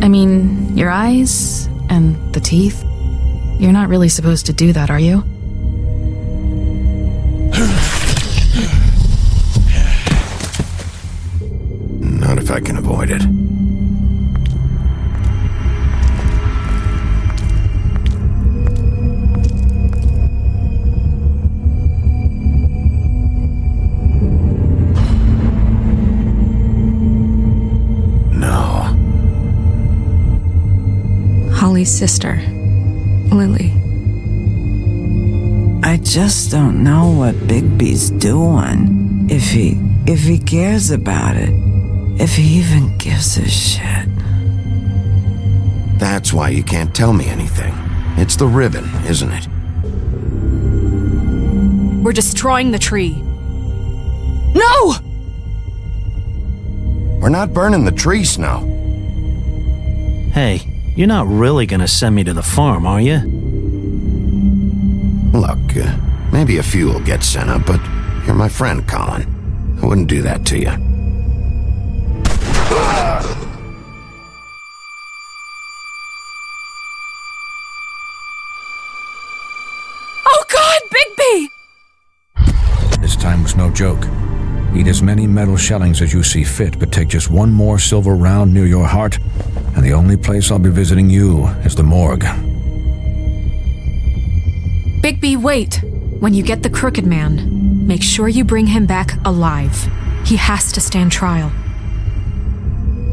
I mean, your eyes and the teeth. You're not really supposed to do that, are you? Not if I can avoid it. Holly's sister, Lily. I just don't know what Bigby's doing. If he cares about it. If he even gives a shit. That's why you can't tell me anything. It's the ribbon, isn't it? We're destroying the tree. No! We're not burning the tree, Snow. Hey, you're not really gonna send me to the farm, are you? Look, maybe a few will get sent up, but you're my friend, Colin. I wouldn't do that to you. Oh God, Bigby! This time was no joke. Eat as many metal shellings as you see fit, but take just one more silver round near your heart, and the only place I'll be visiting you is the morgue. Bigby, wait. When you get the Crooked Man, make sure you bring him back alive. He has to stand trial.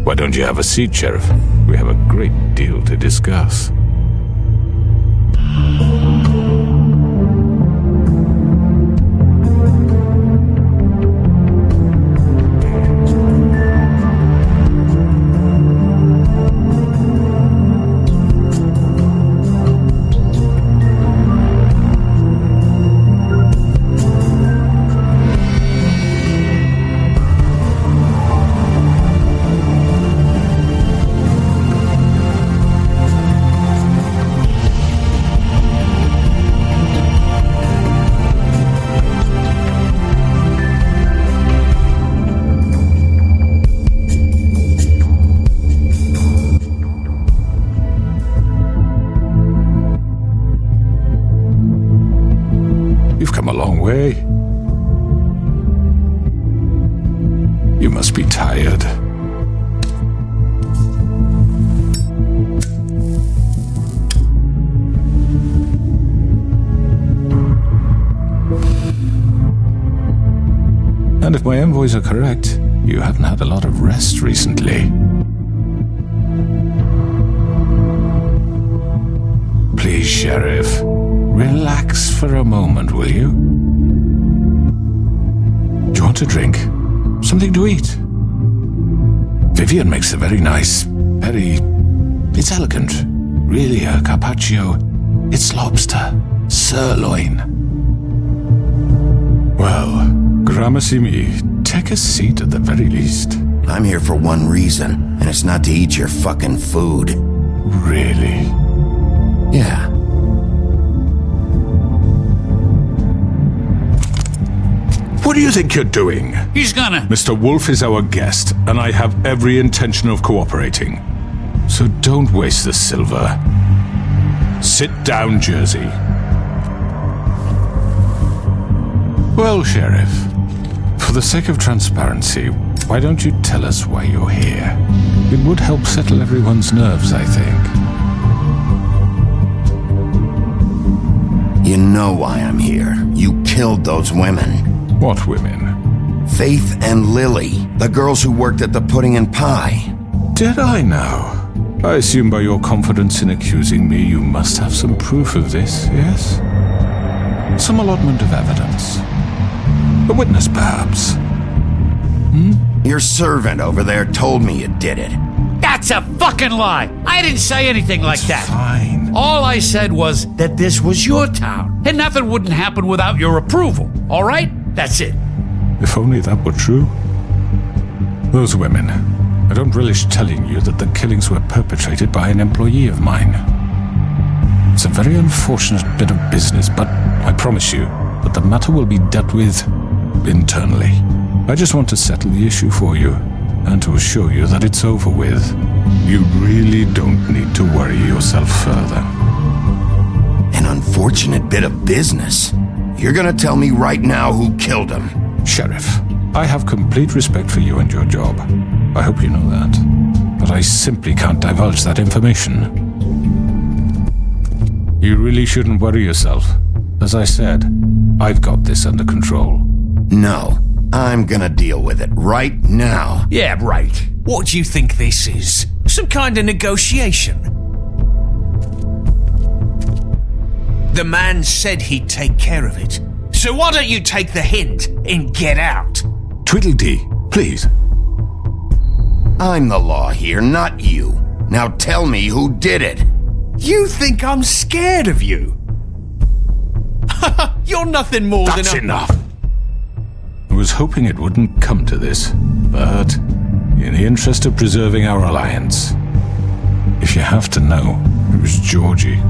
Why don't you have a seat, Sheriff? We have a great deal to discuss. You've come a long way. You must be tired. And if my envoys are correct, you haven't had a lot of rest recently. Please, Sheriff, relax for a moment, will you? Do you want a drink? Something to eat? Vivian makes a very nice, it's elegant. Really a carpaccio. It's lobster, sirloin. Well, gramercy me, take a seat at the very least. I'm here for one reason, and it's not to eat your fucking food. Really? Yeah. What do you think you're doing? He's gonna... Mr. Wolf is our guest, and I have every intention of cooperating. So don't waste the silver. Sit down, Jersey. Well, Sheriff, for the sake of transparency, why don't you tell us why you're here? It would help settle everyone's nerves, I think. You know why I'm here. You killed those women. What women? Faith and Lily, the girls who worked at the Pudding and Pie. Did I now? I assume by your confidence in accusing me, you must have some proof of this, yes? Some allotment of evidence. A witness, perhaps? Your servant over there told me you did it. That's a fucking lie! I didn't say anything like that. Fine. All I said was that this was your town, and nothing wouldn't happen without your approval, all right? That's it. If only that were true. Those women, I don't relish telling you that the killings were perpetrated by an employee of mine. It's a very unfortunate bit of business, but I promise you that the matter will be dealt with internally. I just want to settle the issue for you, and to assure you that it's over with. You really don't need to worry yourself further. An unfortunate bit of business. You're gonna tell me right now who killed him. Sheriff, I have complete respect for you and your job. I hope you know that. But I simply can't divulge that information. You really shouldn't worry yourself. As I said, I've got this under control. No, I'm gonna deal with it right now. Yeah, right. What do you think this is? Some kind of negotiation? The man said he'd take care of it. So why don't you take the hint and get out? Tweedledee, please. I'm the law here, not you. Now tell me who did it. You think I'm scared of you? You're nothing more than That's enough. I was hoping it wouldn't come to this, but in the interest of preserving our alliance, if you have to know, it was Georgie.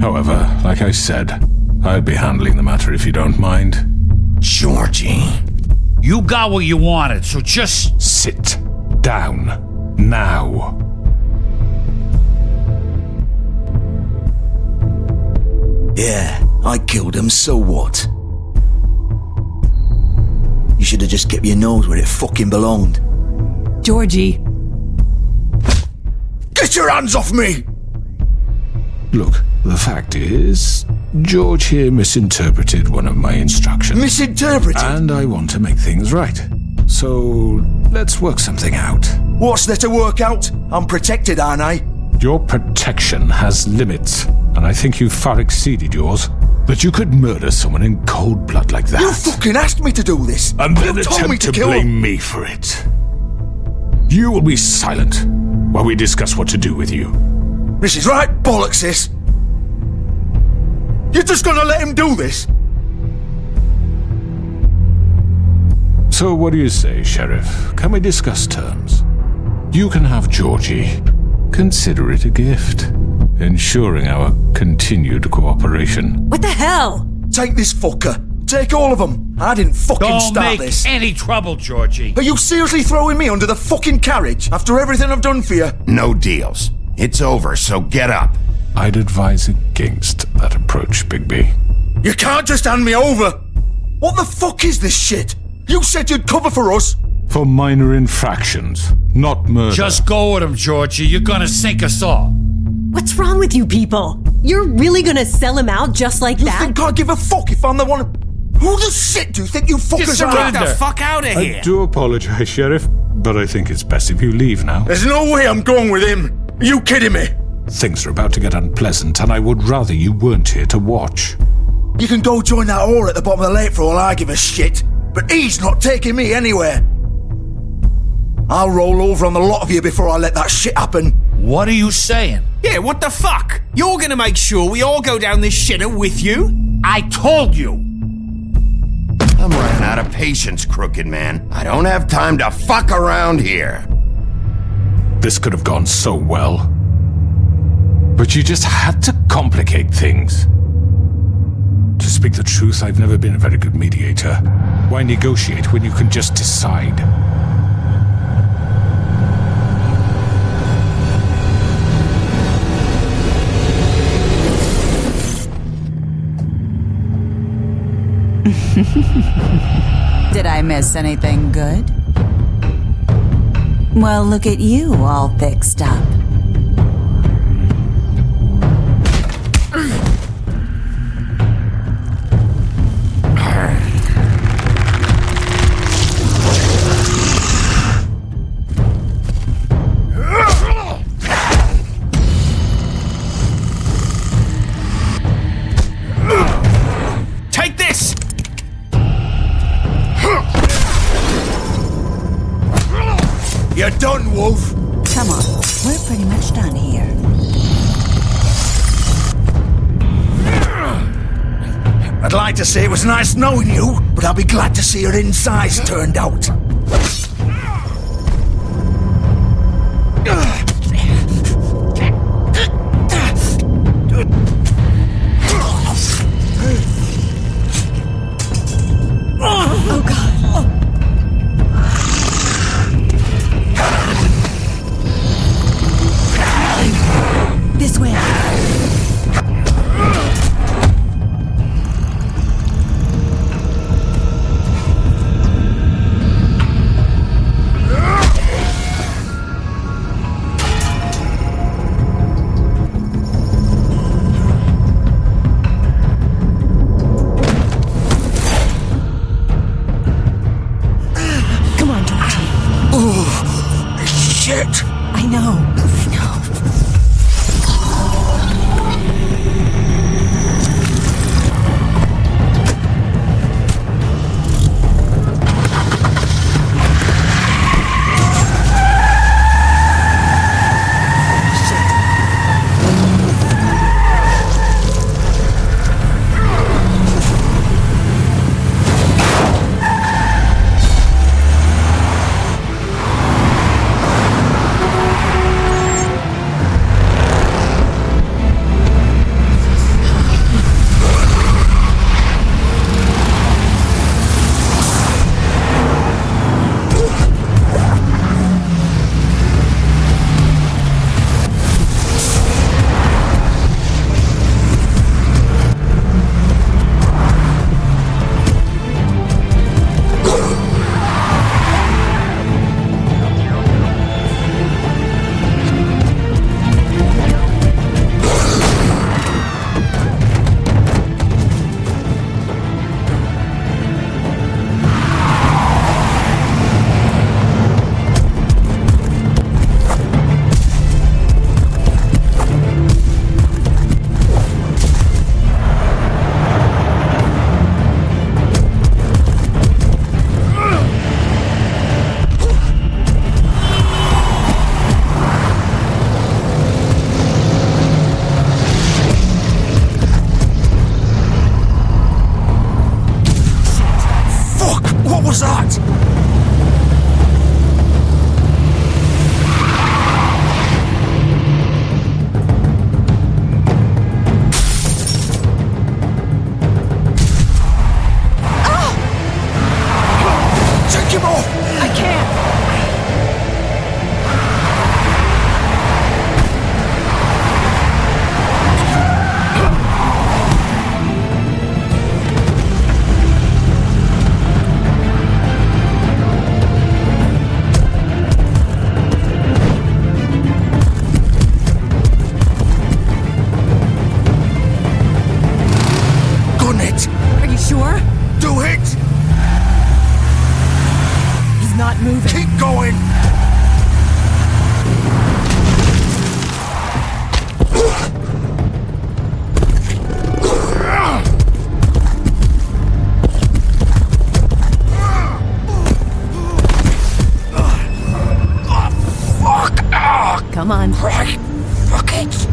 However, like I said, I'll be handling the matter if you don't mind. Georgie. You got what you wanted, so just Sit down now. Yeah, I killed him, so what? You should have just kept your nose where it fucking belonged. Georgie. Get your hands off me! Look, the fact is, George here misinterpreted one of my instructions. Misinterpreted? And I want to make things right. So, let's work something out. What's there to work out? I'm protected, aren't I? Your protection has limits, and I think you've far exceeded yours. That you could murder someone in cold blood like that. You fucking asked me to do this! And then you told me attempt to kill blame him. me for it. You will be silent while we discuss what to do with you. This is right bollocks, sis. You're just gonna let him do this? So what do you say, Sheriff? Can we discuss terms? You can have Georgie. Consider it a gift, ensuring our continued cooperation. What the hell? Take this fucker. Take all of them. I didn't fucking don't start make this. any trouble, Georgie. Are you seriously throwing me under the fucking carriage after everything I've done for you? No deals. It's over, so get up. I'd advise against that approach, Bigby. You can't just hand me over. What the fuck is this shit? You said you'd cover for us. For minor infractions, not murder. Just go with him, Georgie. You're gonna sink us all. What's wrong with you people? You're really gonna sell him out just like You that? think I give a fuck if I'm the one? Who the shit do you think you fuckers are? Get the fuck out of here! I do apologize, Sheriff, but I think it's best if you leave now. There's no way I'm going with him. Are you kidding me? Things are about to get unpleasant, and I would rather you weren't here to watch. You can go join that whore at the bottom of the lake for all I give a shit, but he's not taking me anywhere. I'll roll over on the lot of you before I let that shit happen. What are you saying? Yeah, what the fuck? You're gonna make sure we all go down this shitter with you? I told you. I'm running out of patience, crooked man. I don't have time to fuck around here. This could have gone so well. But you just had to complicate things. To speak the truth, I've never been a very good mediator. Why negotiate when you can just decide? Did I miss anything good? Well, look at you all fixed up. Take this! You're done, Wolf. Come on, we're pretty much done here. I'd like to say it was nice knowing you, but I'll be glad to see your insides turned out. Oh, God. know. Come on. Right. Fuck it.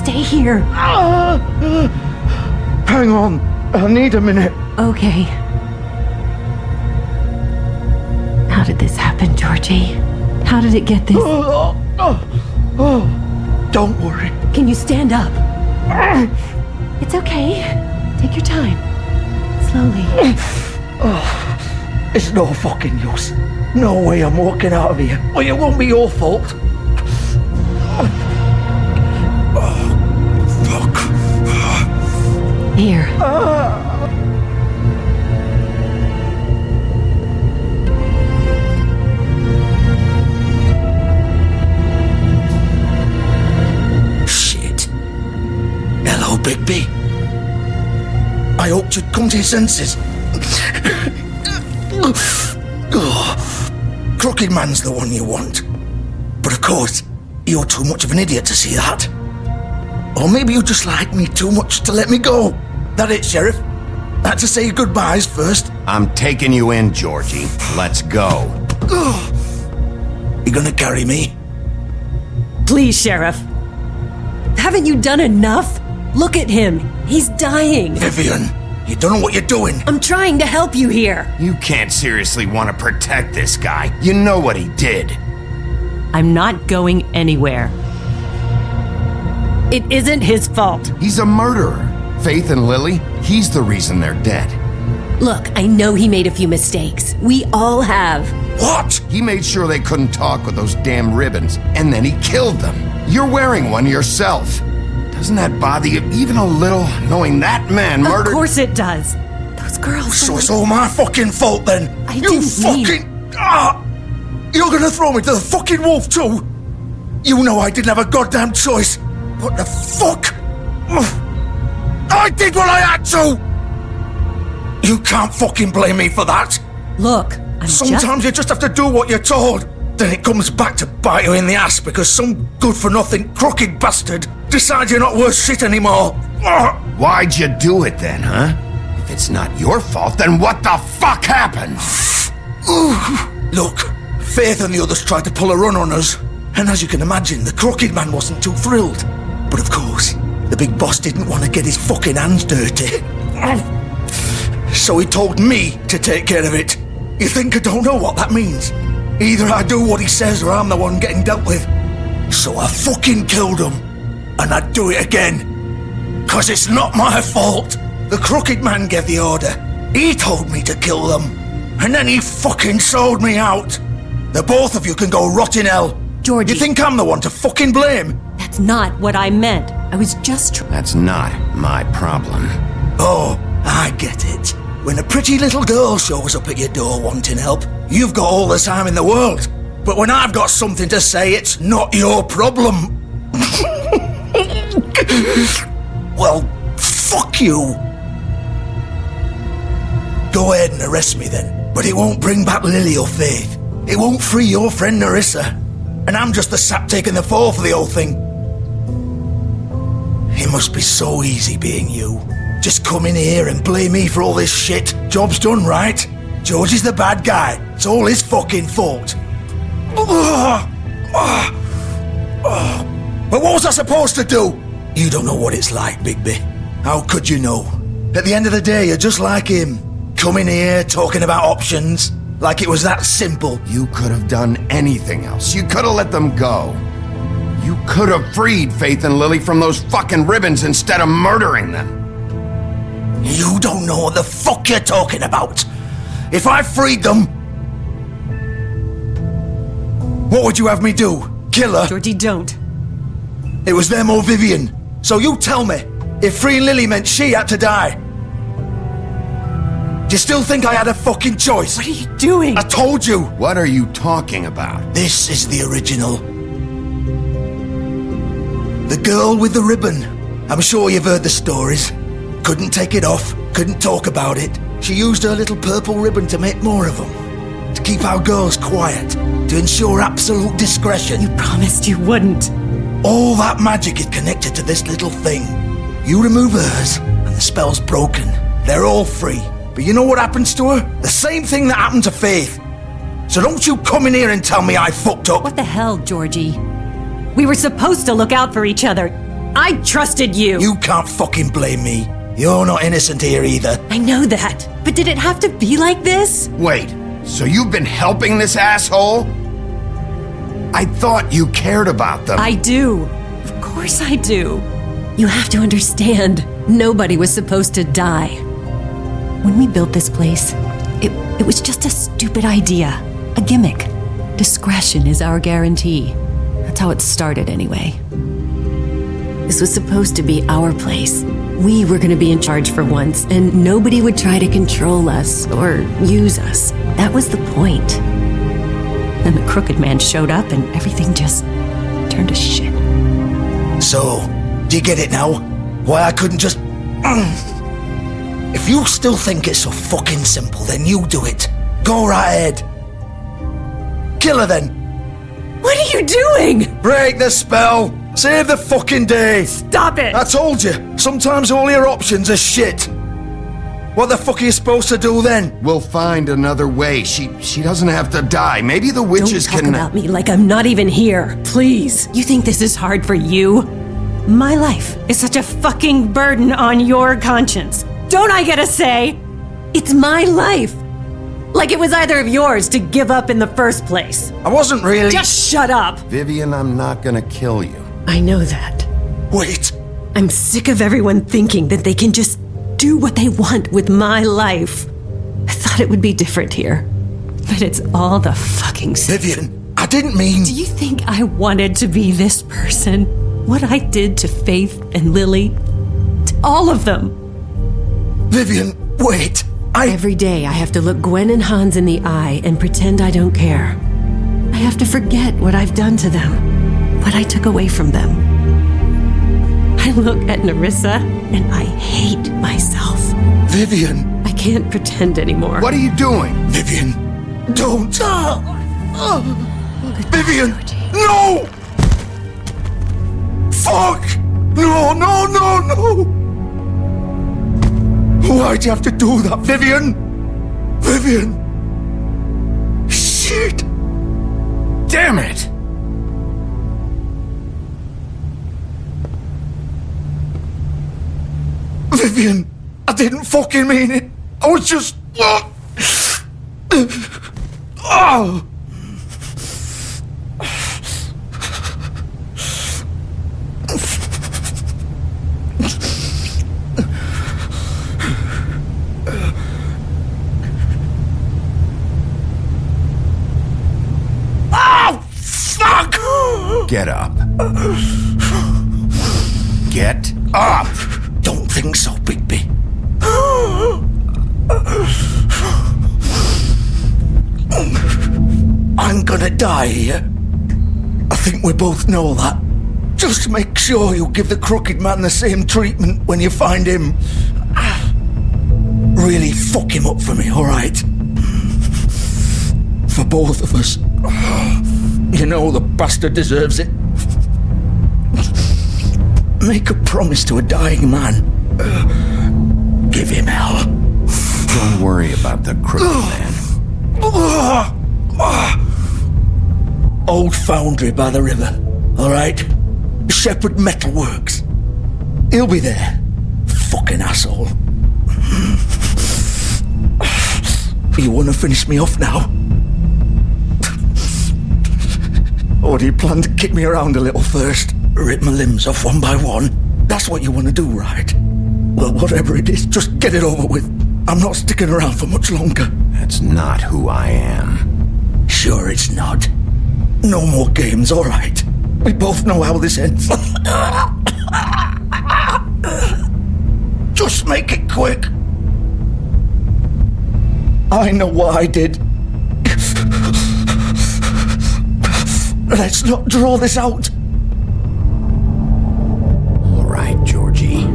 Here. Hang on. I need a minute. Okay. How did this happen, Georgie? How did it get this? Don't worry. Can you stand up? It's okay. Take your time. Slowly. It's no fucking use. No way I'm walking out of here. Well, it won't be your fault. Here. Shit. Hello, Bigby. I hoped you'd come to your senses. Crooked Man's the one you want. But of course, you're too much of an idiot to see that. Or maybe you just like me too much to let me go. That it, Sheriff? I had to say goodbyes first. I'm taking you in, Georgie. Let's go. You gonna carry me? Please, Sheriff. Haven't you done enough? Look at him. He's dying. Vivian, you don't know what you're doing. I'm trying to help you here. You can't seriously want to protect this guy. You know what he did. I'm not going anywhere. It isn't his fault. He's a murderer. Faith and Lily, he's the reason they're dead. Look, I know he made a few mistakes. We all have. What? He made sure they couldn't talk with those damn ribbons, and then he killed them. You're wearing one yourself. Doesn't that bother you even a little, knowing that man murdered— Of course it does. Those girls— So it's all my fucking fault then? I didn't mean— You're gonna throw me to the fucking wolf too? You know I didn't have a goddamn choice. What the fuck? I did what I had to! You can't fucking blame me for that. Look, Sometimes you just have to do what you're told. Then it comes back to bite you in the ass because some good-for-nothing crooked bastard decides you're not worth shit anymore. Why'd you do it then, huh? If it's not your fault, then what the fuck happened? Look, Faith and the others tried to pull a run on us. And as you can imagine, the crooked man wasn't too thrilled. But of course, the big boss didn't want to get his fucking hands dirty. So he told me to take care of it. You think I don't know what that means? Either I do what he says or I'm the one getting dealt with. So I fucking killed him. And I'd do it again. 'Cause it's not my fault. The crooked man gave the order. He told me to kill them. And then he fucking sold me out. The both of you can go rot in hell. Georgie. You think I'm the one to fucking blame? That's not what I meant. I was just That's not my problem. Oh, I get it. When a pretty little girl shows up at your door wanting help, you've got all the time in the world. But when I've got something to say, it's not your problem. Well, fuck you. Go ahead and arrest me then. But it won't bring back Lily or Faith. It won't free your friend Nerissa. And I'm just the sap taking the fall for the whole thing. It must be so easy being you. Just come in here and blame me for all this shit. Job's done, right? George is the bad guy. It's all his fucking fault. But what was I supposed to do? You don't know what it's like, Bigby. How could you know? At the end of the day, you're just like him. Coming here, talking about options. Like it was that simple. You could have done anything else. You could have let them go. You could have freed Faith and Lily from those fucking ribbons instead of murdering them. You don't know what the fuck you're talking about. If I freed them, what would you have me do? Kill her? Georgie, don't. It was them or Vivian. So you tell me, if freeing Lily meant she had to die, do you still think I had a fucking choice? What are you doing? I told you. What are you talking about? This is the original. The girl with the ribbon. I'm sure you've heard the stories. Couldn't take it off, couldn't talk about it. She used her little purple ribbon to make more of them. To keep our girls quiet. To ensure absolute discretion. You promised you wouldn't. All that magic is connected to this little thing. You remove hers, and the spell's broken. They're all free. But you know what happens to her? The same thing that happened to Faith. So don't you come in here and tell me I fucked up. What the hell, Georgie? We were supposed to look out for each other. I trusted you. You can't fucking blame me. You're not innocent here either. I know that. But did it have to be like this? Wait, so you've been helping this asshole? I thought you cared about them. I do. Of course I do. You have to understand, nobody was supposed to die. When we built this place, it was just a stupid idea. A gimmick. Discretion is our guarantee. That's how it started anyway. This was supposed to be our place. We were going to be in charge for once, and nobody would try to control us or use us. That was the point. Then the crooked man showed up and everything just turned to shit. So, do you get it now? Why I couldn't just... If you still think it's so fucking simple, then you do it. Go right ahead. Kill her then. What are you doing? Break the spell. Save the fucking day. Stop it. I told you. Sometimes all your options are shit. What the fuck are you supposed to do then? We'll find another way. She doesn't have to die. Maybe the witches Don't talk can... about me like I'm not even here. Please. You think this is hard for you? My life is such a fucking burden on your conscience. Don't I get a say? It's my life. Like it was either of yours to give up in the first place. I wasn't really... Just shut up! Vivian, I'm not gonna kill you. I know that. Wait. I'm sick of everyone thinking that they can just do what they want with my life. I thought it would be different here. But it's all the fucking same. Vivian, I didn't mean... Do you think I wanted to be this person? What I did to Faith and Lily? To all of them? Vivian, wait. Every day I have to look Gwen and Hans in the eye and pretend I don't care. I have to forget what I've done to them, what I took away from them. I look at Nerissa and I hate myself. Vivian. I can't pretend anymore. What are you doing? Vivian, don't. Vivian, no! Fuck! No, no, no, no! Why'd you have to do that, Vivian? Vivian! Shit! Damn it! Vivian, I didn't fucking mean it. I was just... Oh! Get up. Get up! Don't think so, Bigby. I'm gonna die here. I think we both know that. Just make sure you give the crooked man the same treatment when you find him. Really fuck him up for me, alright? For both of us. You know the bastard deserves it. Make a promise to a dying man. Give him hell. Don't worry about the crooked man. Old foundry by the river, alright? Shepherd Metalworks. He'll be there. Fucking asshole. You wanna finish me off now? Or do you plan to kick me around a little first? Rip my limbs off one by one? That's what you want to do, right? Well, whatever it is, just get it over with. I'm not sticking around for much longer. That's not who I am. Sure it's not. No more games, all right? We both know how this ends. Just make it quick. I know what I did. Let's not draw this out. All right, Georgie.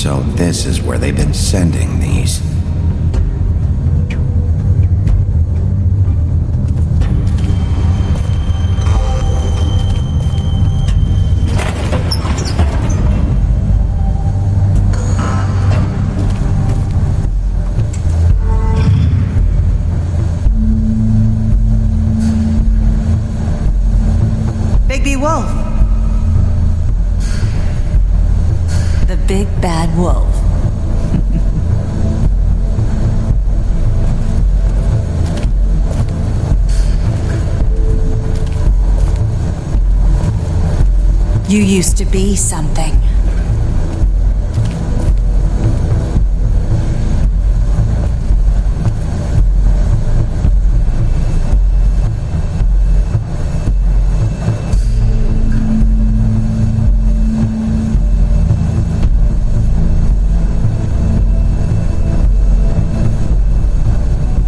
So this is where they've been sending these. Bigby Wolf. The big bad wolf. You used to be something.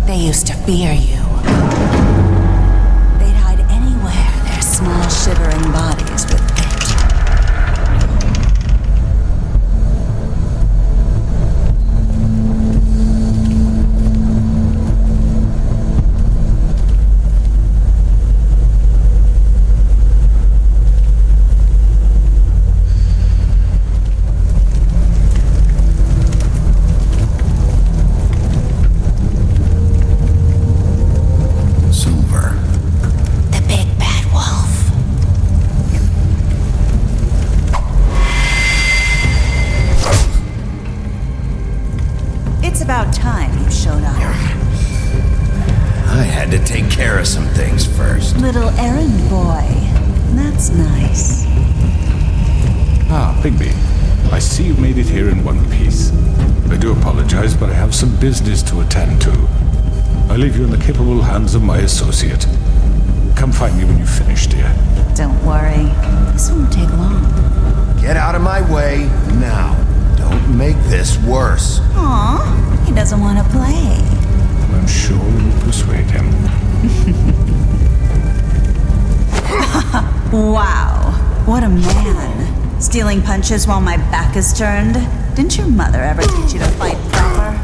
They used to fear you. They'd hide anywhere their small, shivering bodies would fit. It's about time you showed up. I had to take care of some things first. Little errand boy. That's nice. Ah, Bigby. I see you made it here in one piece. I do apologize, but I have some business to attend to. I leave you in the capable hands of my associate. Come find me when you finish, dear. Don't worry. This won't take long. Get out of my way now. Don't make this worse. Aw, he doesn't want to play. I'm sure you'll persuade him. Wow, what a man. Stealing punches while my back is turned? Didn't your mother ever teach you to fight proper?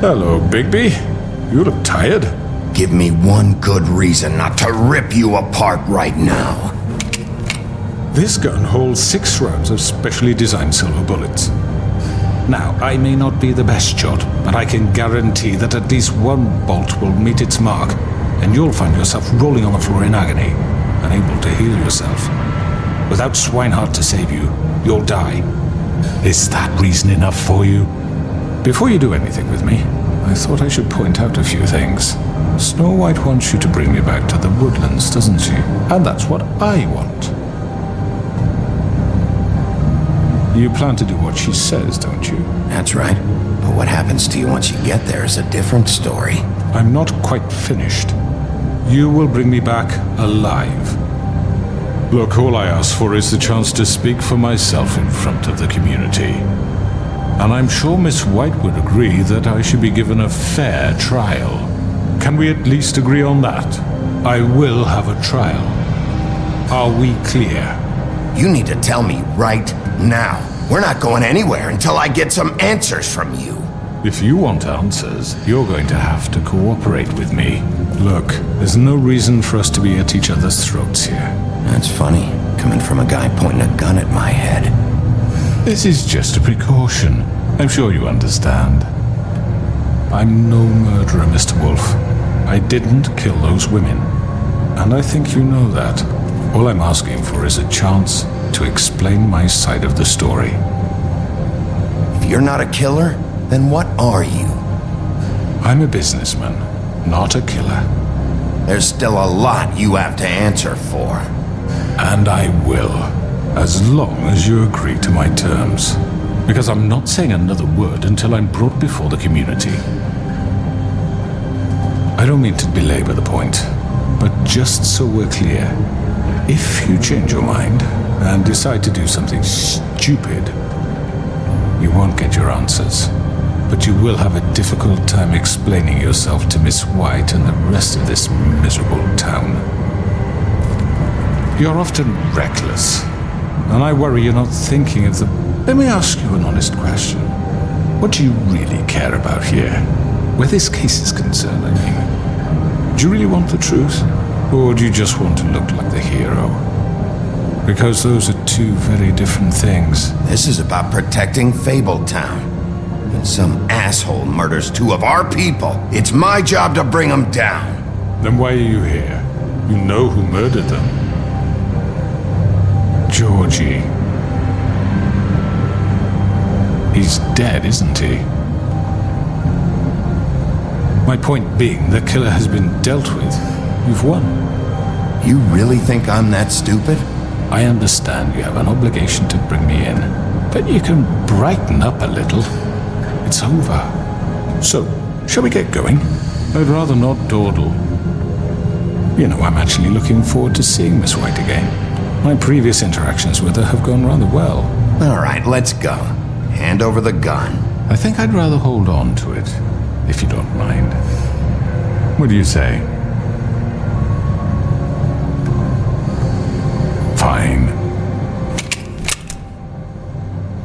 Hello, Bigby. You look tired. Give me one good reason not to rip you apart right now. This gun holds 6 rounds of specially designed silver bullets. Now, I may not be the best shot, but I can guarantee that at least one bolt will meet its mark, and you'll find yourself rolling on the floor in agony, unable to heal yourself. Without Swinehart to save you, you'll die. Is that reason enough for you? Before you do anything with me, I thought I should point out a few things. Snow White wants you to bring me back to the woodlands, doesn't she? And that's what I want. You plan to do what she says, don't you? That's right. But what happens to you once you get there is a different story. I'm not quite finished. You will bring me back alive. Look, all I ask for is the chance to speak for myself in front of the community. And I'm sure Miss White would agree that I should be given a fair trial. Can we at least agree on that? I will have a trial. Are we clear? You need to tell me right now. We're not going anywhere until I get some answers from you. If you want answers, you're going to have to cooperate with me. Look, there's no reason for us to be at each other's throats here. That's funny, coming from a guy pointing a gun at my head. This is just a precaution. I'm sure you understand. I'm no murderer, Mr. Wolf. I didn't kill those women. And I think you know that. All I'm asking for is a chance to explain my side of the story. If you're not a killer, then what are you? I'm a businessman, not a killer. There's still a lot you have to answer for. And I will, as long as you agree to my terms. Because I'm not saying another word until I'm brought before the community. I don't mean to belabor the point, but just so we're clear, if you change your mind and decide to do something stupid, you won't get your answers. But you will have a difficult time explaining yourself to Miss White and the rest of this miserable town. You're often reckless, and I worry you're not thinking of the... Let me ask you an honest question. What do you really care about here? Where this case is concerned, I mean. Do you really want the truth? Or do you just want to look like the hero? Because those are two very different things. This is about protecting Fabletown. When some asshole murders 2 of our people, it's my job to bring them down. Then why are you here? You know who murdered them. Georgie. He's dead, isn't he? My point being, the killer has been dealt with. You've won. You really think I'm that stupid? I understand you have an obligation to bring me in, but you can brighten up a little. It's over. So, shall we get going? I'd rather not dawdle. You know, I'm actually looking forward to seeing Miss White again. My previous interactions with her have gone rather well. All right, let's go. Hand over the gun. I think I'd rather hold on to it, if you don't mind. What do you say? Fine.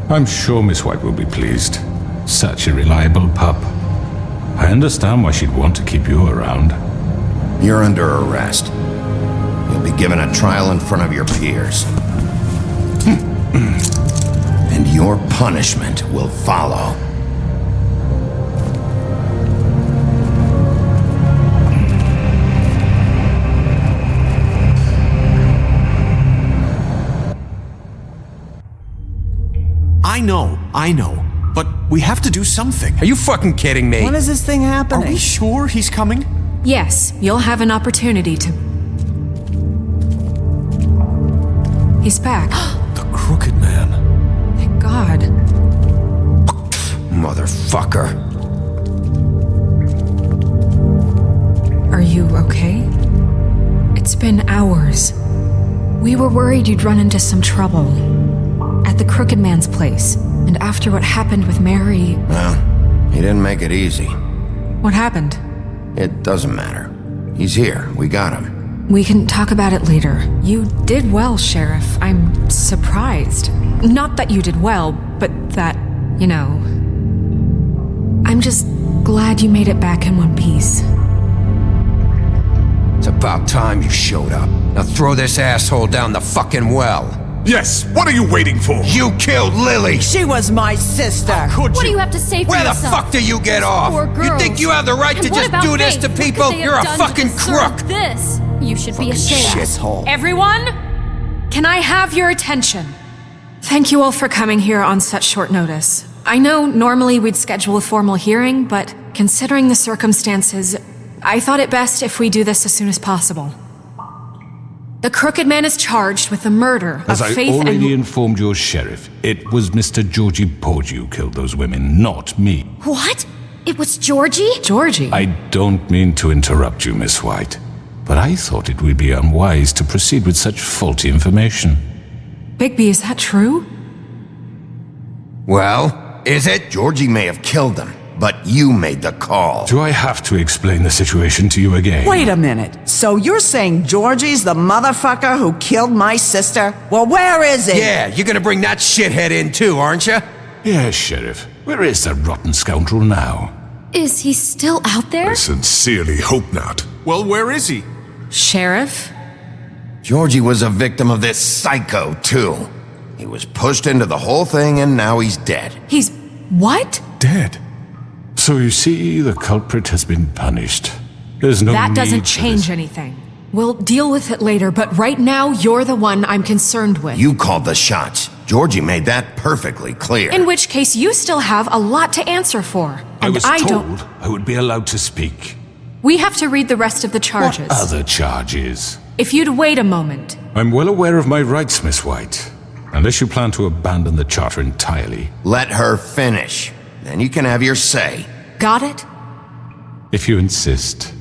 I'm sure Miss White will be pleased. Such a reliable pup. I understand why she'd want to keep you around. You're under arrest. You'll be given a trial in front of your peers. And your punishment will follow. I know. But we have to do something. Are you fucking kidding me? When is this thing happening? Are we sure he's coming? Yes, you'll have an opportunity to... He's back. The Crooked Man. Thank God. Motherfucker. Are you okay? It's been hours. We were worried you'd run into some trouble at the Crooked Man's place. And after what happened with Mary... Well, he didn't make it easy. What happened? It doesn't matter. He's here. We got him. We can talk about it later. You did well, Sheriff. I'm surprised. Not that you did well, but that, you know... I'm just glad you made it back in one piece. It's about time you showed up. Now throw this asshole down the fucking well. Yes, what are you waiting for? You killed Lily! She was my sister. Could What you? do you have to say for Where yourself? the fuck do you get off? Poor You girls. think you have the right And to what just about do this Faith? to What could people? they have You're a done to fucking deserve crook! This. You should be ashamed. Shithole. Everyone, can I have your attention? Thank you all for coming here on such short notice. I know normally we'd schedule a formal hearing, but considering the circumstances, I thought it best if we do this as soon as possible. The Crooked Man is charged with the murder As of I Faith already and... informed your sheriff, it was Mr. Georgie Porgy who killed those women, not me. What? It was Georgie? Georgie? I don't mean to interrupt you, Miss White, but I thought it would be unwise to proceed with such faulty information. Bigby, is that true? Well, is it? Georgie may have killed them, but you made the call. Do I have to explain the situation to you again? Wait a minute. So you're saying Georgie's the motherfucker who killed my sister? Well, where is he? Yeah, you're gonna bring that shithead in too, aren't you? Yes, Sheriff. Where is that rotten scoundrel now? Is he still out there? I sincerely hope not. Well, where is he? Sheriff? Georgie was a victim of this psycho, too. He was pushed into the whole thing and now he's dead. He's... what? Dead. So you see, the culprit has been punished. There's no That need doesn't for change this. anything. We'll deal with it later, but right now, you're the one I'm concerned with. You called the shots. Georgie made that perfectly clear. In which case, you still have a lot to answer for. I And was I told don't... I would be allowed to speak. We have to read the rest of the charges. What other charges? If you'd wait a moment. I'm well aware of my rights, Miss White. Unless you plan to abandon the charter entirely. Let her finish. Then you can have your say. Got it? If you insist.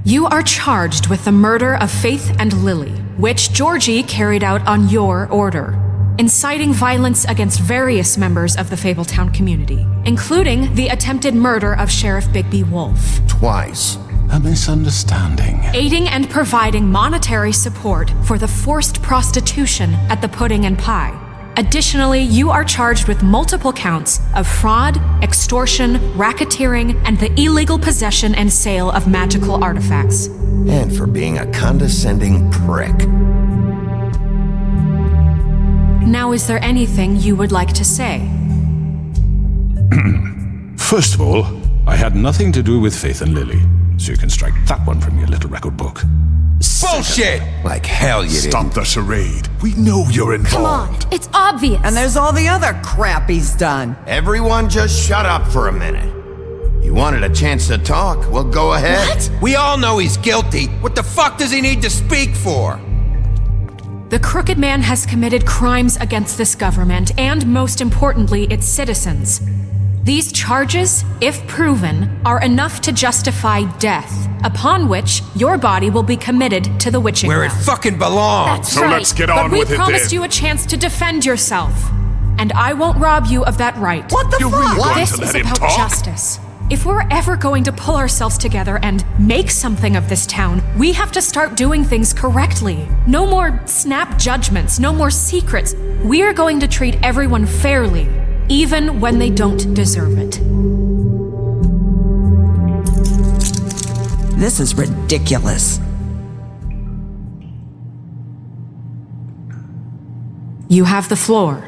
You are charged with the murder of Faith and Lily, which Georgie carried out on your order, inciting violence against various members of the Fabletown community, including the attempted murder of Sheriff Bigby Wolf. Twice. A misunderstanding. Aiding and providing monetary support for the forced prostitution at the Pudding and Pie. Additionally, you are charged with multiple counts of fraud, extortion, racketeering, and the illegal possession and sale of magical artifacts. And for being a condescending prick. Now, is there anything you would like to say? First of all, I had nothing to do with Faith and Lily, so you can strike that one from your little record book. Bullshit! Like hell you didn't. Stop the charade. We know you're involved. Come on, it's obvious. And there's all the other crap he's done. Everyone just shut up for a minute. You wanted a chance to talk, well go ahead. What? We all know he's guilty. What the fuck does he need to speak for? The Crooked Man has committed crimes against this government and, most importantly, its citizens. These charges, if proven, are enough to justify death, upon which your body will be committed to the witching Where it ground. fucking belongs. That's So right. let's get But on we with it promised then. you a chance to defend yourself, and I won't rob you of that right. What the You're fuck? really going This to is let him about talk? justice. If we're ever going to pull ourselves together and make something of this town, we have to start doing things correctly. No more snap judgments, no more secrets. We are going to treat everyone fairly, even when they don't deserve it. This is ridiculous. You have the floor.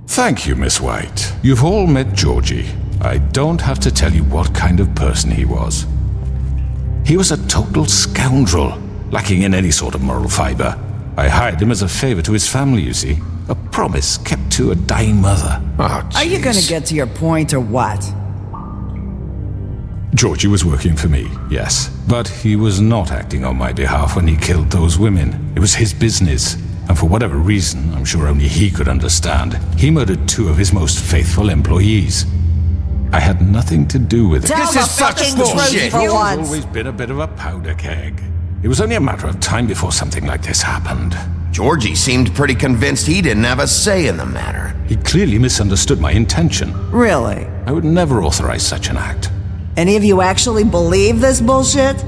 Thank you, Miss White. You've all met Georgie. I don't have to tell you what kind of person he was. He was a total scoundrel, lacking in any sort of moral fiber. I hired him as a favor to his family, you see. A promise kept to a dying mother. Oh, Are you gonna get to your point or what? Georgie was working for me, yes. But he was not acting on my behalf when he killed those women. It was his business. And for whatever reason, I'm sure only he could understand, he murdered 2 of his most faithful employees. I had nothing to do with it. Tell This the is such fucking bullshit. truth for He's once. always been a bit of a powder keg. It was only a matter of time before something like this happened. Georgie seemed pretty convinced he didn't have a say in the matter. He clearly misunderstood my intention. Really? I would never authorize such an act. Any of you actually believe this bullshit?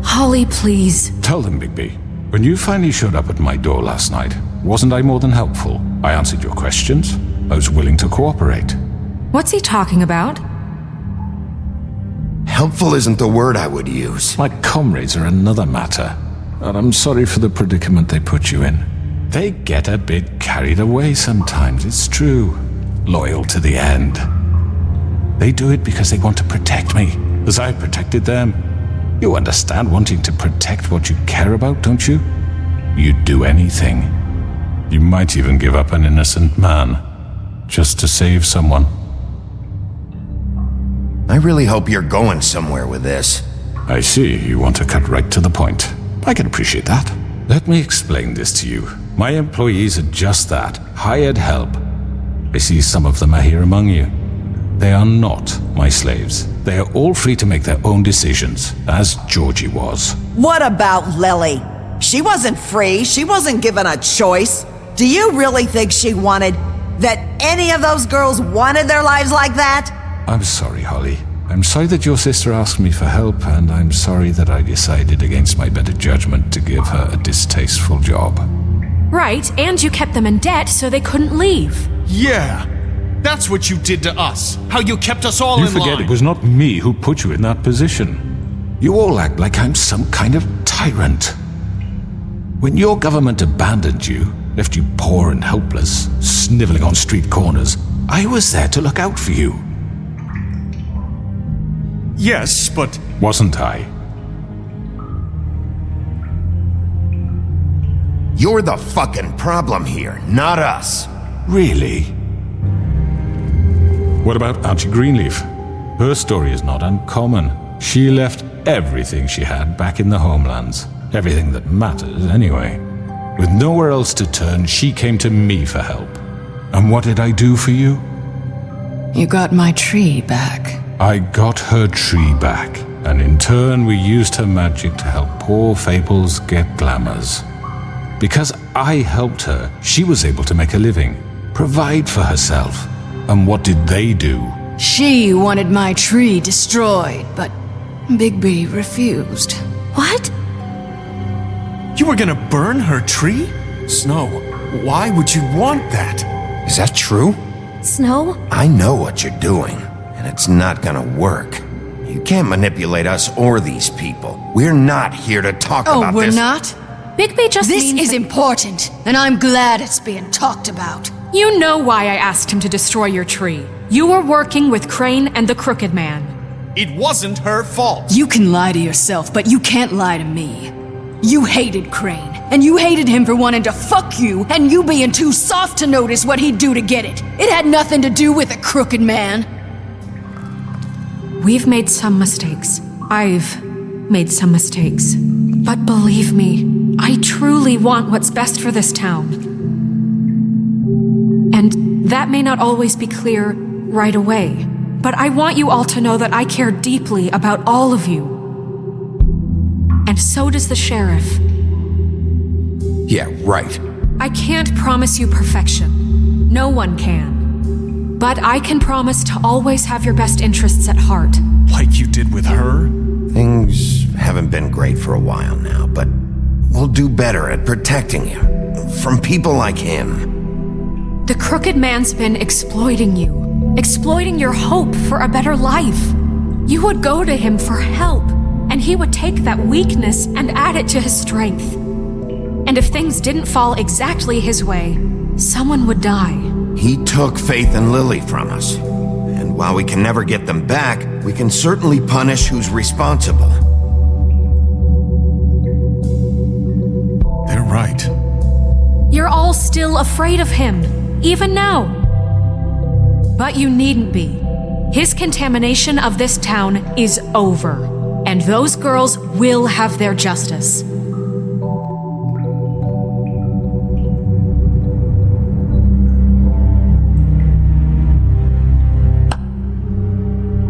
Holly, please. Tell them, Bigby. When you finally showed up at my door last night, wasn't I more than helpful? I answered your questions. I was willing to cooperate. What's he talking about? Helpful isn't the word I would use. My comrades are another matter. And I'm sorry for the predicament they put you in. They get a bit carried away sometimes, it's true. Loyal to the end. They do it because they want to protect me, as I protected them. You understand wanting to protect what you care about, don't you? You'd do anything. You might even give up an innocent man, just to save someone. I really hope you're going somewhere with this. I see you want to cut right to the point. I can appreciate that. Let me explain this to you. My employees are just that, hired help. I see some of them are here among you. They are not my slaves. They are all free to make their own decisions, as Georgie was. What about Lily? She wasn't free. She wasn't given a choice. Do you really think she wanted that any of those girls wanted their lives like that? I'm sorry, Holly. I'm sorry that your sister asked me for help, and I'm sorry that I decided against my better judgment to give her a distasteful job. Right, and you kept them in debt so they couldn't leave. Yeah, that's what you did to us. How you kept us all in line. You forget it was not me who put you in that position. You all act like I'm some kind of tyrant. When your government abandoned you, left you poor and helpless, sniveling on street corners, I was there to look out for you. Yes, but... Wasn't I? You're the fucking problem here, not us. Really? What about Auntie Greenleaf? Her story is not uncommon. She left everything she had back in the homelands. Everything that matters, anyway. With nowhere else to turn, she came to me for help. And what did I do for you? You got my tree back. I got her tree back, and in turn we used her magic to help poor Fables get glamours. Because I helped her, she was able to make a living, provide for herself. And what did they do? She wanted my tree destroyed, but Bigby refused. What? You were gonna burn her tree? Snow, why would you want that? Is that true? Snow? I know what you're doing, and it's not gonna work. You can't manipulate us or these people. We're not here to talk about this. Oh, we're not? Bigby just This means is important, and I'm glad it's being talked about. You know why I asked him to destroy your tree. You were working with Crane and the Crooked Man. It wasn't her fault. You can lie to yourself, but you can't lie to me. You hated Crane, and you hated him for wanting to fuck you, and you being too soft to notice what he'd do to get it. It had nothing to do with the Crooked Man. We've made some mistakes. I've made some mistakes. But believe me, I truly want what's best for this town. And that may not always be clear right away, but I want you all to know that I care deeply about all of you. And so does the sheriff. Yeah, right. I can't promise you perfection. No one can. But I can promise to always have your best interests at heart. Like you did with her? Things haven't been great for a while now, but we'll do better at protecting you from people like him. The Crooked Man's been exploiting you, exploiting your hope for a better life. You would go to him for help, and he would take that weakness and add it to his strength. And if things didn't fall exactly his way, someone would die. He took Faith and Lily from us. And while we can never get them back, we can certainly punish who's responsible. They're right. You're all still afraid of him, even now. But you needn't be. His contamination of this town is over, and those girls will have their justice.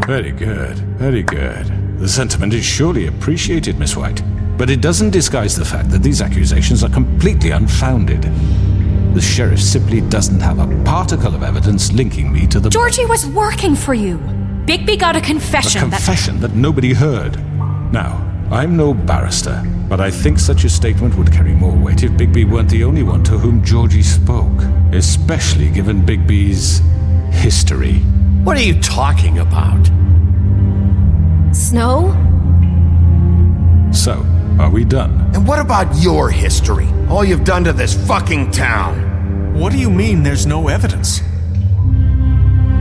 Very good, very good. The sentiment is surely appreciated, Miss White. but it doesn't disguise the fact that these accusations are completely unfounded. The sheriff simply doesn't have a particle of evidence linking me to the... Georgie was working for you. Bigby got a confession. A confession that nobody heard. Now, I'm no barrister, but I think such a statement would carry more weight if Bigby weren't the only one to whom Georgie spoke, especially given Bigby's history. What are you talking about? Snow? So, are we done? And what about your history? All you've done to this fucking town? What do you mean there's no evidence?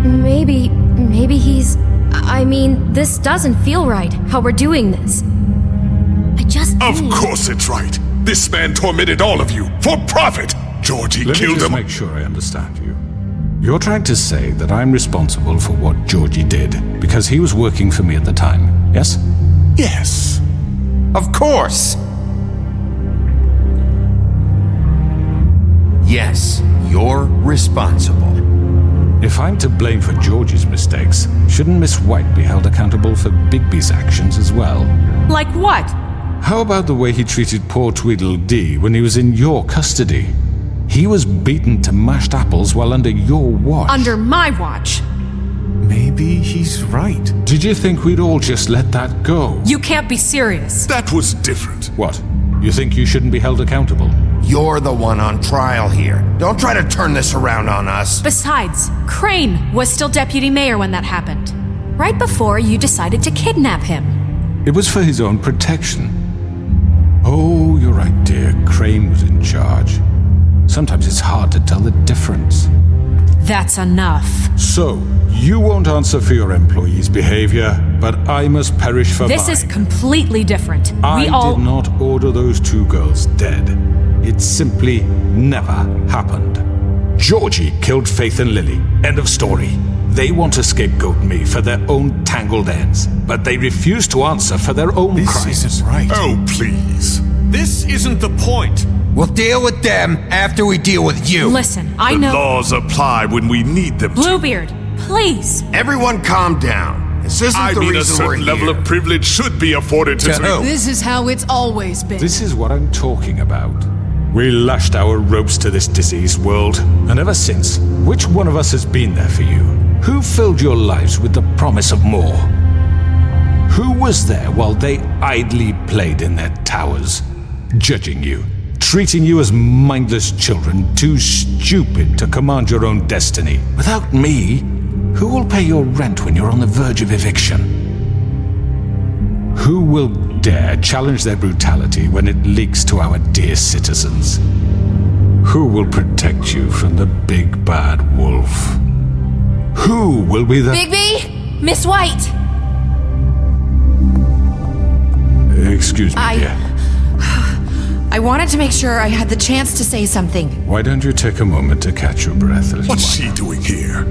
Maybe he's... I mean, this doesn't feel right, how we're doing this. Of course it's right. This man tormented all of you for profit. Georgie killed him. Let me just make sure I understand you. You're trying to say that I'm responsible for what Georgie did because he was working for me at the time, yes? Yes. Of course. Yes, you're responsible. If I'm to blame for Georgie's mistakes, shouldn't Miss White be held accountable for Bigby's actions as well? Like what? How about the way he treated poor Tweedledee when he was in your custody? He was beaten to mashed apples while under your watch. Under my watch. Maybe he's right. Did you think we'd all just let that go? You can't be serious. That was different. What? You think you shouldn't be held accountable? You're the one on trial here. Don't try to turn this around on us. Besides, Crane was still deputy mayor when that happened. Right before you decided to kidnap him. It was for his own protection. Oh, you're right, dear. Crane was in charge. Sometimes it's hard to tell the difference. That's enough. So, you won't answer for your employees' behavior, but I must perish for mine. This is completely different. I did not order those two girls dead. It simply never happened. Georgie killed Faith and Lily. End of story. They want to scapegoat me for their own tangled ends, but they refuse to answer for their own crimes. This isn't right. Oh, please. This isn't the point. We'll deal with them after we deal with you. Listen, I The know... laws apply when we need them to. Bluebeard, please. Everyone calm down. This isn't the I mean, a reason we're certain here. level of privilege should be afforded to me. This is how it's always been. This is what I'm talking about. We lashed our ropes to this diseased world, and ever since, which one of us has been there for you? Who filled your lives with the promise of more? Who was there while they idly played in their towers, judging you, treating you as mindless children, too stupid to command your own destiny? Without me, who will pay your rent when you're on the verge of eviction? Who will dare challenge their brutality when it leaks to our dear citizens? Who will protect you from the big bad wolf? Who will be the... Bigby! Miss White! Excuse me, dear. I wanted to make sure I had the chance to say something. Why don't you take a moment to catch your breath a little What's she doing here?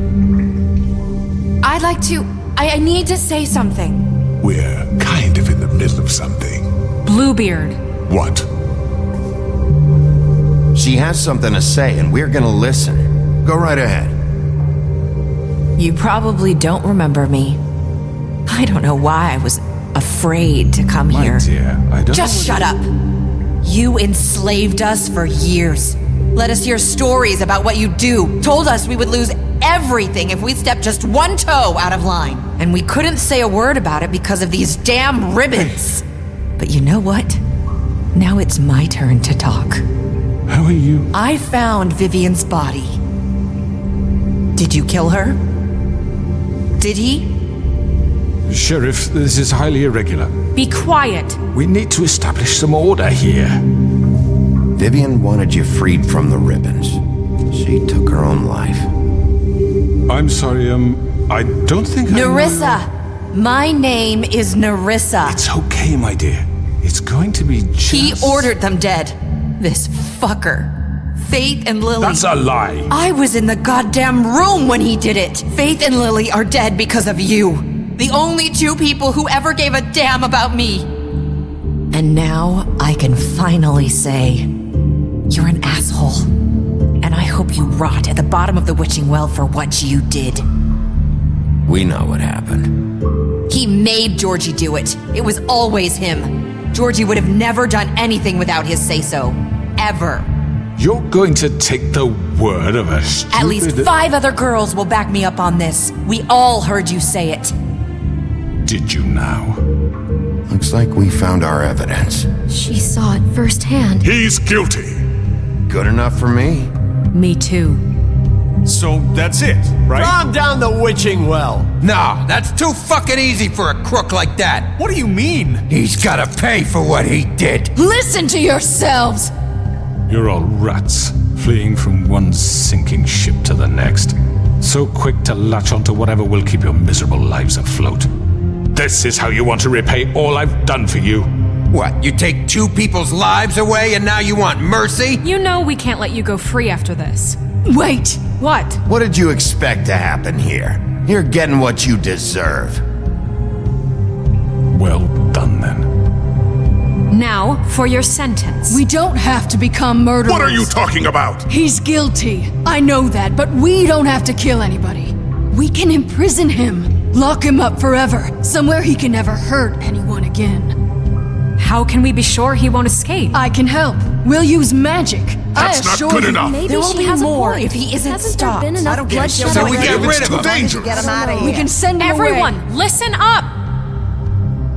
I'd like to... I need to say something. We're kind of in the middle of something. Bluebeard. What? She has something to say, and we're gonna listen. Go right ahead. You probably don't remember me. I don't know why I was afraid to come My here. dear, I don't... Just shut up. You enslaved us for years. Let us hear stories about what you do. Told us we would lose everything if we stepped just one toe out of line. And we couldn't say a word about it because of these damn ribbons. But you know what? Now it's my turn to talk. How are you? I found Vivian's body. Did you kill her? Did he? Sheriff, this is highly irregular. Be quiet. We need to establish some order here. Vivian wanted you freed from the ribbons. She took her own life. I'm sorry, I don't think Nerissa! My name is Nerissa. It's okay, my dear. It's going to be just... He ordered them dead. This fucker. Faith and Lily. That's a lie. I was in the goddamn room when he did it. Faith and Lily are dead because of you. The only two people who ever gave a damn about me. And now I can finally say, you're an asshole. And I hope you rot at the bottom of the witching well for what you did. We know what happened. He made Georgie do it. It was always him. Georgie would have never done anything without his say-so. Ever. You're going to take the word of a stupid... At least 5 other girls will back me up on this. We all heard you say it. Did you now? Looks like we found our evidence. She saw it firsthand. He's guilty. Good enough for me. Me too. So that's it, right? Calm down the witching well. Nah, that's too fucking easy for a crook like that. What do you mean? He's gotta pay for what he did. Listen to yourselves! You're all rats, fleeing from one sinking ship to the next. So quick to latch onto whatever will keep your miserable lives afloat. This is how you want to repay all I've done for you? What, you take 2 people's lives away and now you want mercy? You know we can't let you go free after this. Wait! What? What did you expect to happen here? You're getting what you deserve. Well done, then. Now, for your sentence. We don't have to become murderers. What are you talking about? He's guilty. I know that, but we don't have to kill anybody. We can imprison him. Lock him up forever. Somewhere he can never hurt anyone again. How can we be sure he won't escape? I can help. We'll use magic. That's not good enough. Maybe There will she be has more a point. if he isn't Hasn't stopped. there been enough bloodshed So we already? get rid of Too him. dangerous. Get him out of here. We can send him Everyone, away. listen up!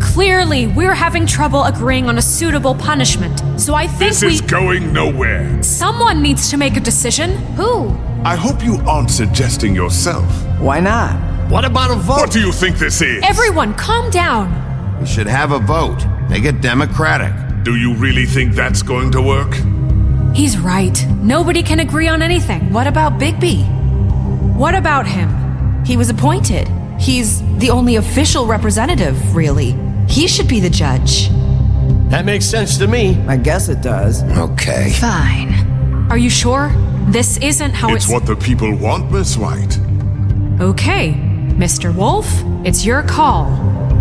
Clearly, we're having trouble agreeing on a suitable punishment, so I think This is going nowhere. Someone needs to make a decision. Who? I hope you aren't suggesting yourself. Why not? What about a vote? What do you think this is? Everyone, calm down. We should have a vote. Make it democratic. Do you really think that's going to work? He's right. Nobody can agree on anything. What about Bigby? What about him? He was appointed. He's the only official representative, really. He should be the judge. That makes sense to me. I guess it does. Okay. Fine. Are you sure? This isn't how It's what the people want, Miss White. Okay, Mr. Wolf, it's your call.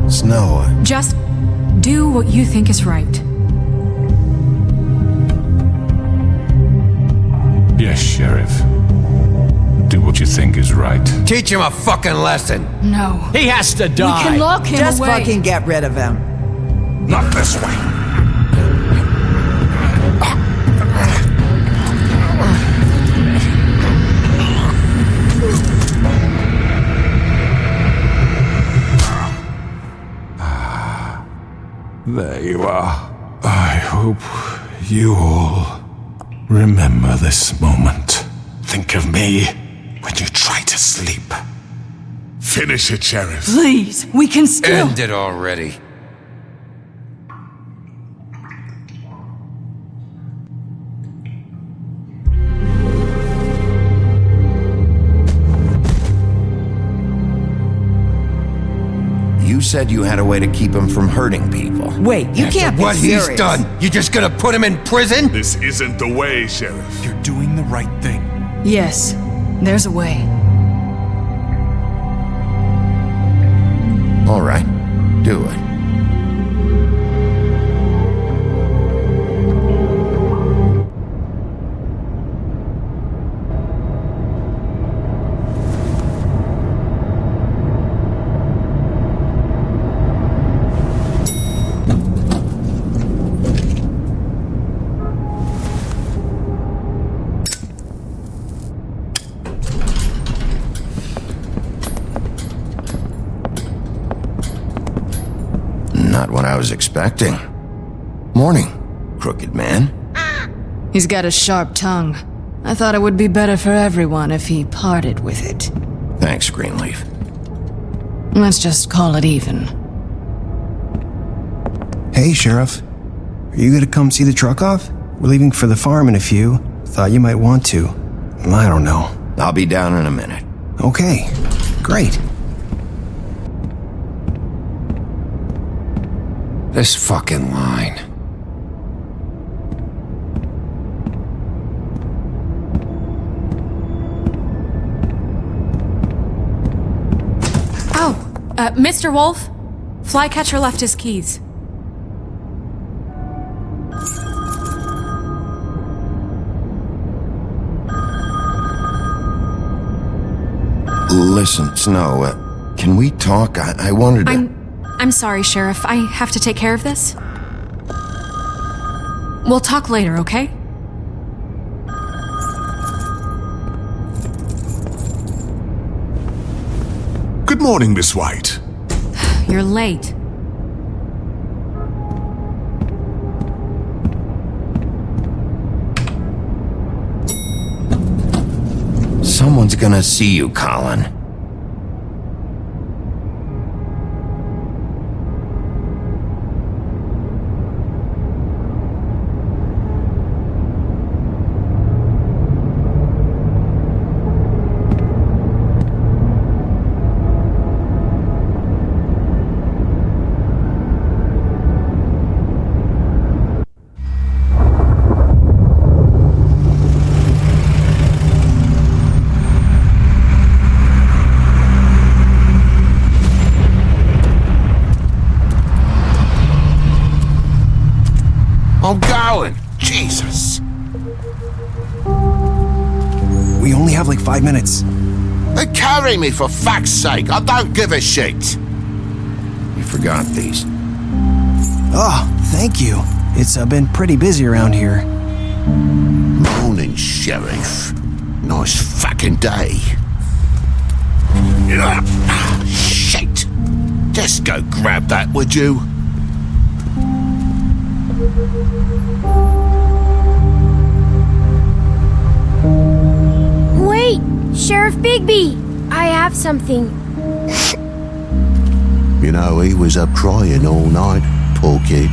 Snow. Just do what you think is right. Yes, Sheriff. Do what you think is right. Teach him a fucking lesson. No. He has to die. We can lock him Just away. fucking get rid of him. Not this way. There you are. I hope you all remember this moment. Think of me when you try to sleep. Finish it, Sheriff. Please, we can still. End it already. You said you had a way to keep him from hurting people. Wait, you After can't be what serious. he's done, you just gonna put him in prison? This isn't the way, Sheriff. You're doing the right thing. Yes, there's a way. All right, do it. Not what I was expecting. Morning, crooked man. He's got a sharp tongue. I thought it would be better for everyone if he parted with it. Thanks, Greenleaf. Let's just call it even. Hey, Sheriff. Are you gonna come see the truck off? We're leaving for the farm in a few. Thought you might want to. I don't know. I'll be down in a minute. Okay, great. This fucking line. Oh, Mr. Wolf, Flycatcher left his keys. Listen, Snow, can we talk? I wanted to... I'm sorry, Sheriff. I have to take care of this. We'll talk later, okay? Good morning, Miss White. You're late. Someone's gonna see you, Colin. I'm going! Jesus! We only have like 5 minutes. Then carry me for fuck's sake! I don't give a shit! You forgot these. Oh, thank you. It's been pretty busy around here. Morning, Sheriff. Nice fucking day. Shit! Just go grab that, would you? Wait! Sheriff Bigby! I have something. You know, he was up crying all night, poor kid.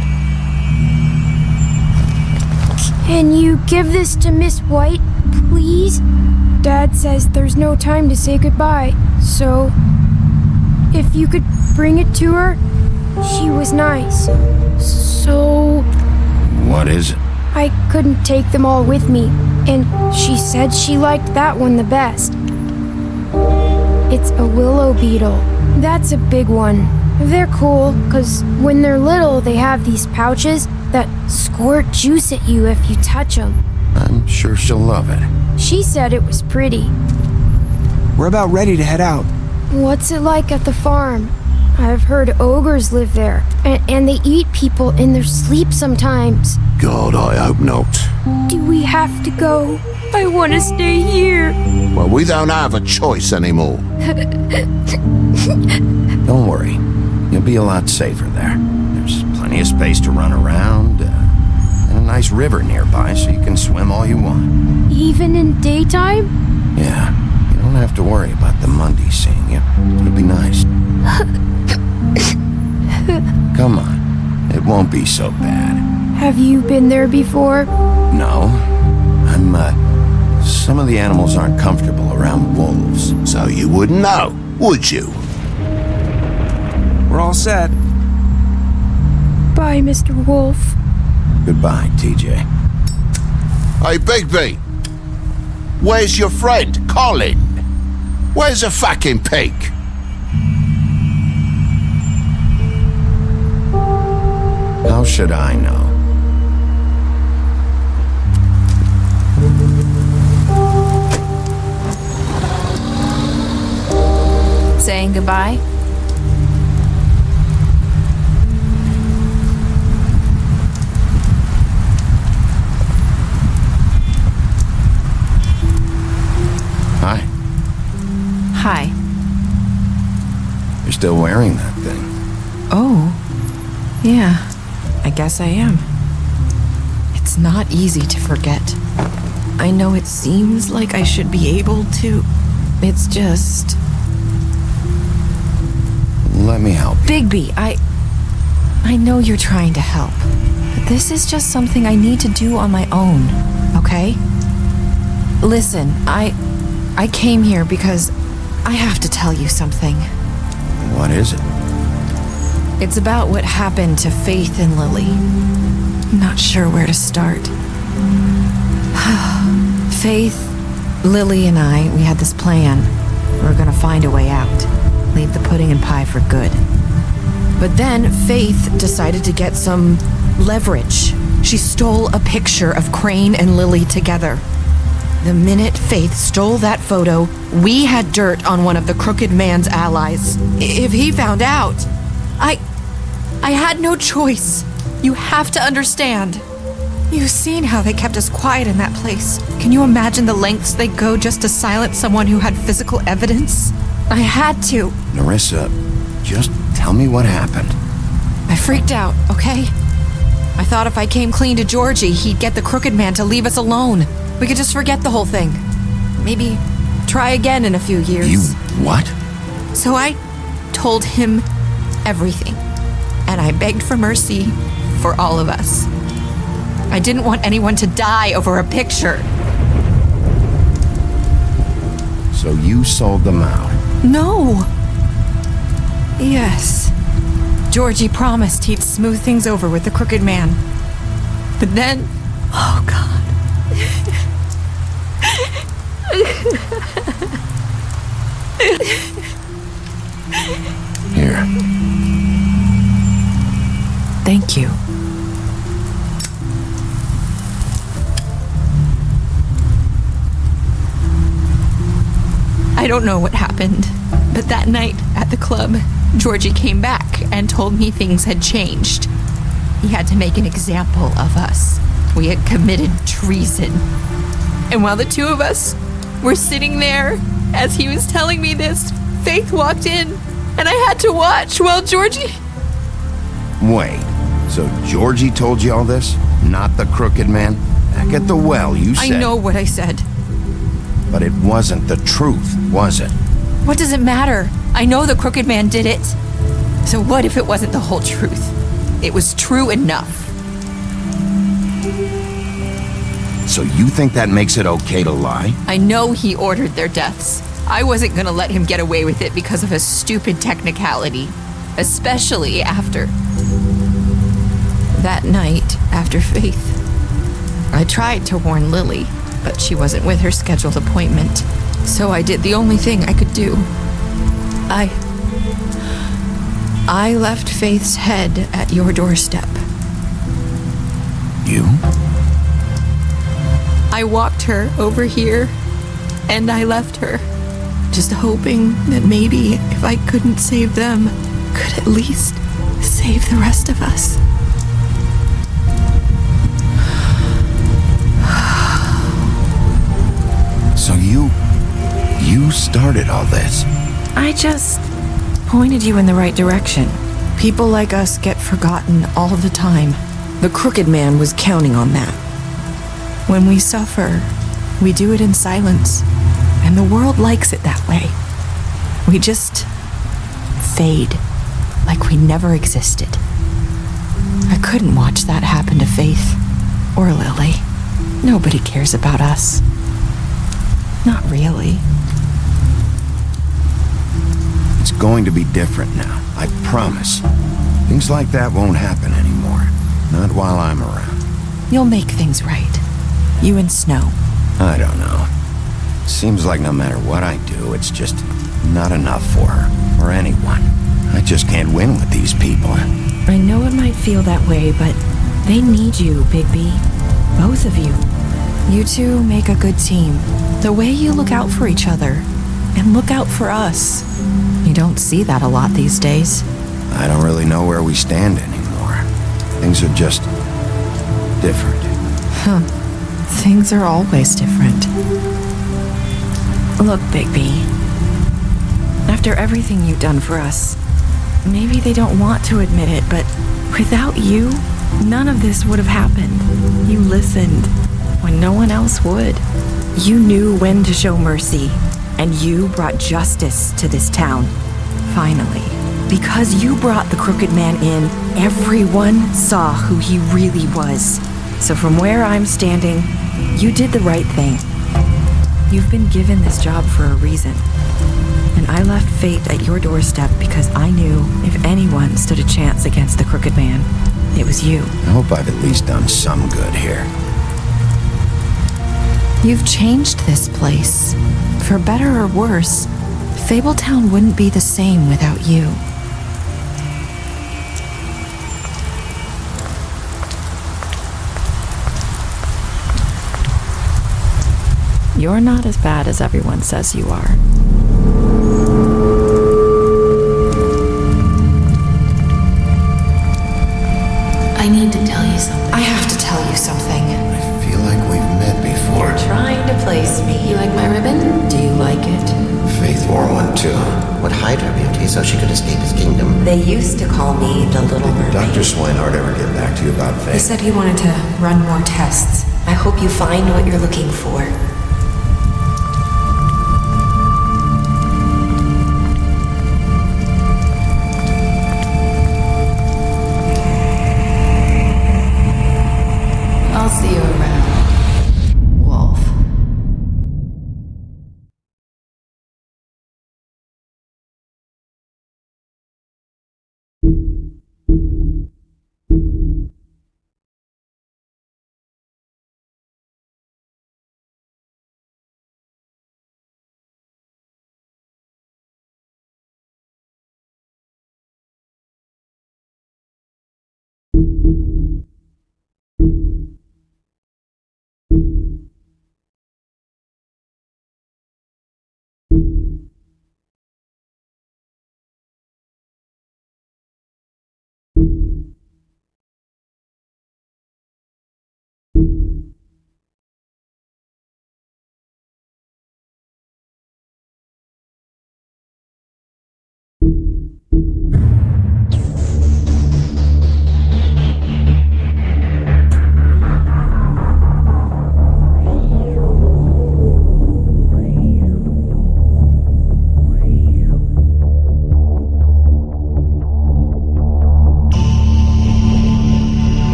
Can you give this to Miss White, please? Dad says there's no time to say goodbye, so if you could bring it to her, she was nice. So... What is it? I couldn't take them all with me, and she said she liked that one the best. It's a willow beetle. That's a big one. They're cool, because when they're little, they have these pouches that squirt juice at you if you touch them. I'm sure she'll love it. She said it was pretty. We're about ready to head out. What's it like at the farm? I've heard ogres live there, and they eat people in their sleep sometimes. God, I hope not. Do we have to go? I want to stay here. Well, we don't have a choice anymore. Don't worry. You'll be a lot safer there. There's plenty of space to run around, and a nice river nearby so you can swim all you want. Even in daytime? Yeah, you don't have to worry about the Monday seeing you. It'll be nice. Come on, it won't be so bad. Have you been there before? No. Some of the animals aren't comfortable around wolves, so you wouldn't know, would you? We're all set. Bye, Mr. Wolf. Goodbye, TJ. Hey, Bigby! Where's your friend, Colin? Where's the fucking pig? How should I know? Saying goodbye? Hi. Hi. You're still wearing that thing. Oh. Yeah. I guess I am. It's not easy to forget. I know it seems like I should be able to. It's just... Let me help you. Bigby, I know you're trying to help, but this is just something I need to do on my own, okay? Listen, I came here because I have to tell you something. What is it? It's about what happened to Faith and Lily. I'm not sure where to start. Faith, Lily, and we had this plan. We were gonna find a way out. Leave the pudding and pie for good. But then Faith decided to get some leverage. She stole a picture of Crane and Lily together. The minute Faith stole that photo, we had dirt on one of the crooked man's allies. If he found out, I had no choice. You have to understand. You've seen how they kept us quiet in that place. Can you imagine the lengths they go just to silence someone who had physical evidence? I had to. Nerissa, just tell me what happened. I freaked out, okay? I thought if I came clean to Georgie, he'd get the crooked man to leave us alone. We could just forget the whole thing. Maybe try again in a few years. You what? So I told him everything. And I begged for mercy for all of us. I didn't want anyone to die over a picture. So you sold them out? No. Yes. Georgie promised he'd smooth things over with the crooked man. But then... Oh, God. Here. Thank you. I don't know what happened, but that night at the club, Georgie came back and told me things had changed. He had to make an example of us. We had committed treason. And while the two of us were sitting there, as he was telling me this, Faith walked in, and I had to watch while Georgie... Wait, so Georgie told you all this? Not the crooked man? Back at the well, you said... I know what I said. But it wasn't the truth, was it? What does it matter? I know the crooked man did it. So what if it wasn't the whole truth? It was true enough. So you think that makes it okay to lie? I know he ordered their deaths. I wasn't gonna let him get away with it because of a stupid technicality. Especially after... That night, after Faith, I tried to warn Lily, but she wasn't with her scheduled appointment. So I did the only thing I could do. I left Faith's head at your doorstep. You? I walked her over here, and I left her, just hoping that maybe if I couldn't save them, could at least save the rest of us. So you started all this? I just pointed you in the right direction. People like us get forgotten all the time. The crooked man was counting on that. When we suffer, we do it in silence, and the world likes it that way. We just fade, like we never existed. I couldn't watch that happen to Faith or Lily. Nobody cares about us. Not really. It's going to be different now, I promise. Things like that won't happen anymore. Not while I'm around. You'll make things right. You and Snow. I don't know. Seems like no matter what I do, it's just not enough for her, or anyone. I just can't win with these people. I know it might feel that way, but they need you, Bigby. Both of you. You two make a good team. The way you look out for each other, and look out for us. You don't see that a lot these days. I don't really know where we stand anymore. Things are just different. Huh. Things are always different. Look, Bigby. After everything you've done for us, maybe they don't want to admit it, but without you, none of this would have happened. You listened when no one else would. You knew when to show mercy, and you brought justice to this town. Finally. Because you brought the crooked man in, everyone saw who he really was. So from where I'm standing, you did the right thing. You've been given this job for a reason. And I left Faith at your doorstep because I knew if anyone stood a chance against the crooked man, it was you. I hope I've at least done some good here. You've changed this place. For better or worse, Fabletown wouldn't be the same without you. You're not as bad as everyone says you are. I need to tell you something. I have to tell you something. so she could escape his kingdom. They used to call me the Little Mermaid. Did Dr. Swinehart ever get back to you about Faith? He said he wanted to run more tests. I hope you find what you're looking for.